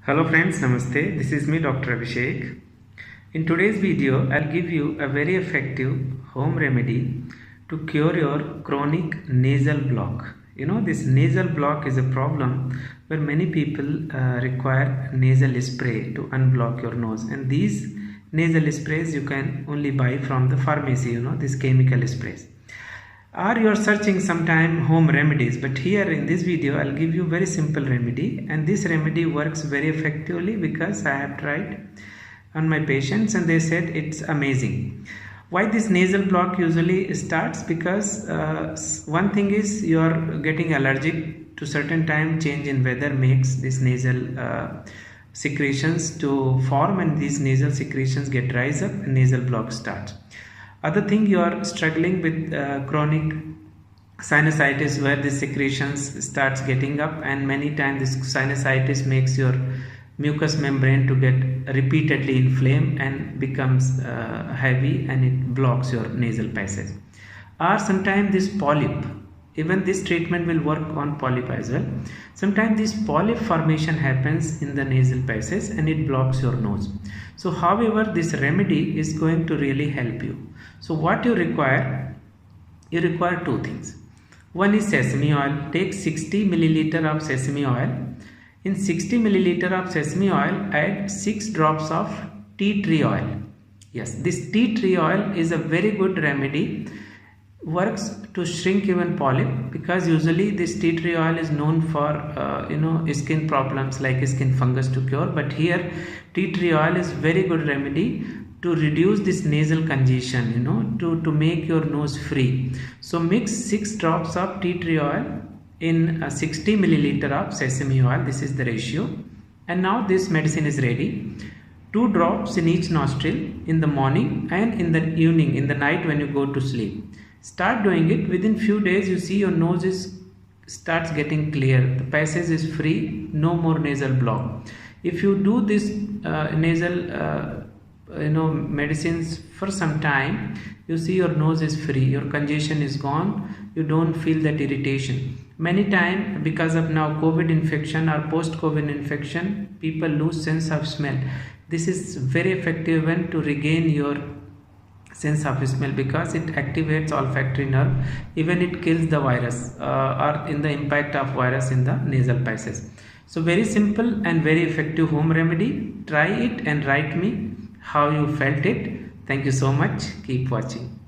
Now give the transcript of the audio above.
Hello friends, Namaste. This is me Dr. Abhishek. In today's video, I'll give you a very effective home remedy to cure your chronic nasal block. This nasal block is a problem where many people require nasal spray to unblock your nose, and these nasal sprays you can only buy from the pharmacy, these chemical sprays. Or you are searching sometime home remedies, but here in this video I'll give you very simple remedy, and this remedy works very effectively because I have tried on my patients and they said it's amazing. Why this nasal block usually starts? Because one thing is you are getting allergic to certain time change in weather makes this nasal secretions to form, and these nasal secretions get rise up and nasal block starts. Other thing, you are struggling with chronic sinusitis where the secretions starts getting up, and many times this sinusitis makes your mucous membrane to get repeatedly inflamed and becomes heavy, and it blocks your nasal passage. Or sometimes this polyp, even this treatment will work on polyp as well. Sometimes this polyp formation happens in the nasal passage and it blocks your nose. So however, this remedy is going to really help you. So what you require two things. One is sesame oil. Take 60 milliliter of sesame oil. In 60 milliliter of sesame oil, add 6 drops of tea tree oil. Yes, this tea tree oil is a very good remedy. Works to shrink even polyp, because usually this tea tree oil is known for skin problems like skin fungus to cure, but here tea tree oil is very good remedy to reduce this nasal congestion, to make your nose free. So mix 6 drops of tea tree oil in 60 milliliter of sesame oil. This is the ratio, and now this medicine is ready. 2 drops in each nostril in the morning and in the evening, in the night when you go to sleep. Start doing it. Within few days you see your nose starts getting clear, the passage is free, no more nasal block. If you do this nasal medicines for some time, you see your nose is free, your congestion is gone, you don't feel that irritation. Many times because of now COVID infection or post-COVID infection, people lose sense of smell. This is very effective one to regain your sense of smell, because it activates olfactory nerve, even it kills the virus or in the impact of virus in the nasal passage. So very simple and very effective home remedy. Try it and write me how you felt it. Thank you so much. Keep watching.